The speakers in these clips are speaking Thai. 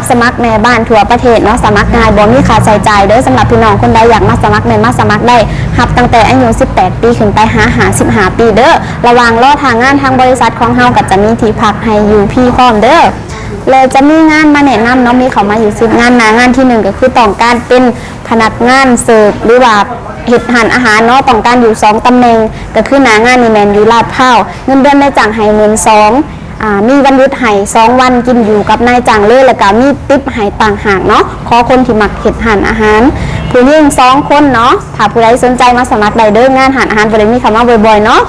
รับสมัครแม่บ้านทั่วประเทศเนาะสมัครง่ายบ่มีค่าใช้จ่ายเด้อสำหรับพี่น้องคนใดอยากมาสมัครแม่มาสมัครได้รับตั้งแต่อายุ18 ปีขึ้นไป55 ปีเด้อระหว่างรอทางงานทางบริษัทของเฮาก็จะมีที่พักให้อยู่พี่พร้อมเด้อเลยจะมีงานมาแนะนำเนาะมีเขามาอยู่10งานงานที่1ก็คือต้องการเป็นพนักงานเสิร์ฟหรือว่าเฮ็ดหั่นอาหารเนาะต้องการอยู่2ตำแหน่งก็คือหน้างานนี่แม่นอยู่ลาดพร้าวเงินเดือนนายจ้างให้12,000มีวันหยุดให้2วันกินอยู่กับนายจ้างเลยแล้วก็มีติ๊บให้ต่างหากเนาะขอคนที่มักเฮ็ดหั่นอาหารผู้หญิง2คนเนาะถ้าผู้ใดสนใจมาสมัครได้เด้องานหั่นอาหารบ่ได้มีคำว่าบ่อยๆเนาะ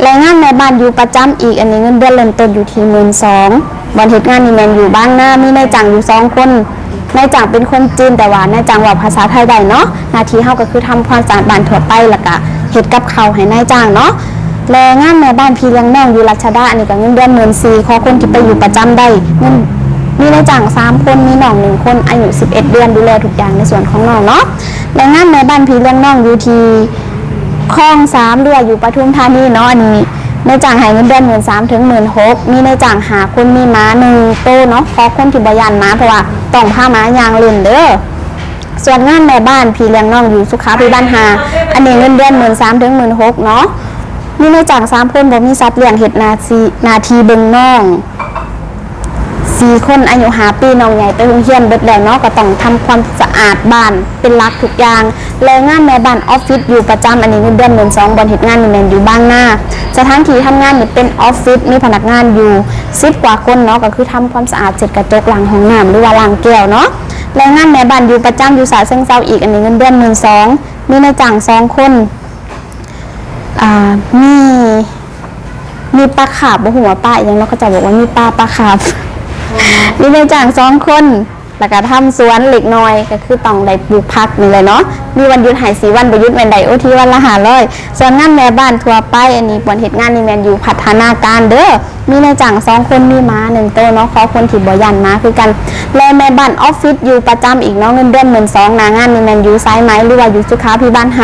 แรงงานแม่บ้านอยู่ประจำอีกอันนี้เงินเดือนเริ่มต้นอยู่ที่12,000วันเฮ็ดงานนี่แม่นอยู่บ้านหน้ามีนายจ้างอยู่2คนนายจ้างเป็นคนจีนแต่ว่านายจ้างว่าภาษาไทยได้เนาะหน้าที่เฮาก็คือทำความสะอาดบ้านทั่วไปแล้วก็เฮ็ดกับข้าวให้นายจ้างเนาะแรงงานแม่บ้านพี่เลี้ยงน้องอยู่รัชดาอันนี้ก็เงินเดือน14,000ขอคนที่ไปอยู่ประจำได้เงินมีนายจ้าง3คนมีน้อง1คนอายุ11 เดือนดูแลทุกอย่างในส่วนของน้องเนาะแรงงานแม่บ้านพี่เลี้ยงน้องอยู่ที่คลอง3ด้วยอยู่ปทุมธานีเนาะอันนี้นายจ้างให้เงินเดือน13,000 ถึง 16,000มีนายจ้างหาคนมีม้า1โตเนาะขอคนที่บ่ย่านม้าเพราะว่าต้องพาม้ายางเล่นเด้อส่วนงานแม่บ้านพี่เลี้ยงน้องอยู่สุขาภิบาล5อันนี้เงินเดือน13,000 ถึง 16,000เนาะมีนายจ้าง3คนบ่มีสัตว์เลี้ยงเฮ็ดนาทีเบิ่งน้อง4คนอายุ5 ปีน้องใหญ่ไปโรงเรียนเบิดแล้วเนาะก็ต้องทำความสะอาดบ้านเป็นหลักทุกอย่างแรงงานแม่บ้านออฟฟิศอยู่ประจำอันนี้เงินเดือน12,000บ่เฮ็ดงานนี่แม่นอยู่บ้านหน้าสถานที่ทำงานนี่เป็นออฟฟิศมีพนักงานอยู่10 กว่าคนเนาะก็คือทำความสะอาดเช็ดกระจกล้างห้องน้ำหรือว่าล้างแก้วเนาะแรงงานแม่บ้านอยู่ประจำอยู่ฉะเชิงเทราอีกอันนี้เงินเดือน12,000มีนายจ้าง2คนมีปลาขาบบ่หัวป้าอย่างเราก็จะบอกว่ามีปลาขาบมีนายจ้าง2คนแล้วก็ทำสวนเล็กน้อยก็คือต้องได้ปลูกผักนี่เลยเนาะมีวันหยุดให้4 วันบ่หยุดแม่นได้โอทีวันละ500ส่วนงานแม่บ้านทั่วไปอันนี้บ่เฮ็ดงานนี่แม่นอยู่พัฒนาการเด้อมีนายจ้าง2คนมีม้า1ตัวเนาะขอคนที่บ่ย่านม้าคือกันและแม่บ้านออฟฟิศอยู่ประจำอีกเนาะเงินเดือน12,000หน้างานนี่แม่นอยู่สายไหมหรือว่าอยู่สุขาภิบาล5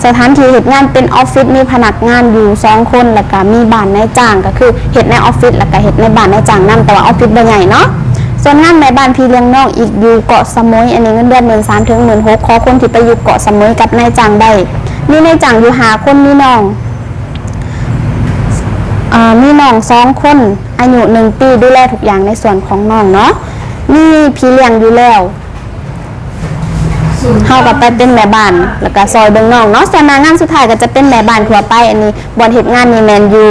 สถานที่เฮ็ดงานเป็นออฟฟิศมีพนักงานอยู่2คนแล้วก็มีบ้านนายจ้างก็คือเฮ็ดในออฟฟิศแล้วก็เฮ็ดในบ้านนายจ้างนำแต่ว่าออฟฟิศบ่ใหญ่เนาะส่วนงานแม่บ้านพี่เลี้ยงน้องอีกอยู่เกาะสมุยอันนี้เงินเดือน13,000 ถึง 16,000ขอคนที่ไปอยู่เกาะสมุยกับนายจ้างได้มีนายจ้างอยู่5 คนมีน้อง2 คนอายุ1 ปีดูแลทุกอย่างในส่วนของน้องเนาะมีพี่เลี้ยงอยู่แล้วเฮาก็ไปเป็นแม่บ้านแล้วก็ซอยเบิ่งน้องเนาะส่วนงานสุดท้ายก็จะเป็นแม่บ้านทั่วไปอันนี้บ่เฮ็ดงานนี่แม่นอยู่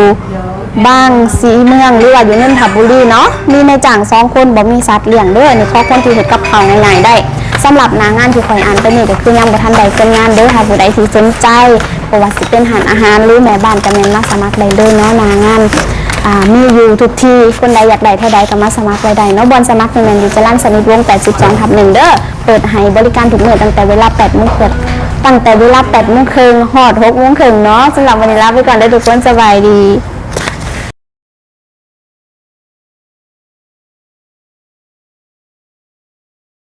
บางสีเมืองหรือว่าอยู่นนทบุรีเนาะมีนายจ้าง2 คนบ่มีสัตว์เลี้ยงเด้ออันนี้ขอคนที่เฮ็ดกับข้าวง่ายๆได้สำหรับหน้างานที่ข่อยอ่านไปนี่ก็คือยังบ่ทันได้เป็นงานเด้อถ้าผู้ใดที่สนใจบ่ว่าสิเป็นหั่นอาหารหรือแม่บ้านก็แม่นมาสมัครได้เลยเนาะหน้างานมีอยู่ทุกที่คนใดอยากได้เท่าใดก็มาสมัครได้เนาะบอนสมัครนี่แม่นอยู่จรัญสนิทวงศ์ 82/1เด้อเปิดให้บริการทุกมื้อตั้งแต่เวลา 8:00 นตั้งแต่เวลา 8:30 นฮอด 6:30 นเนาะสำหรับวันนี้ลาไปก่อนเด้อทุกคนสบายดี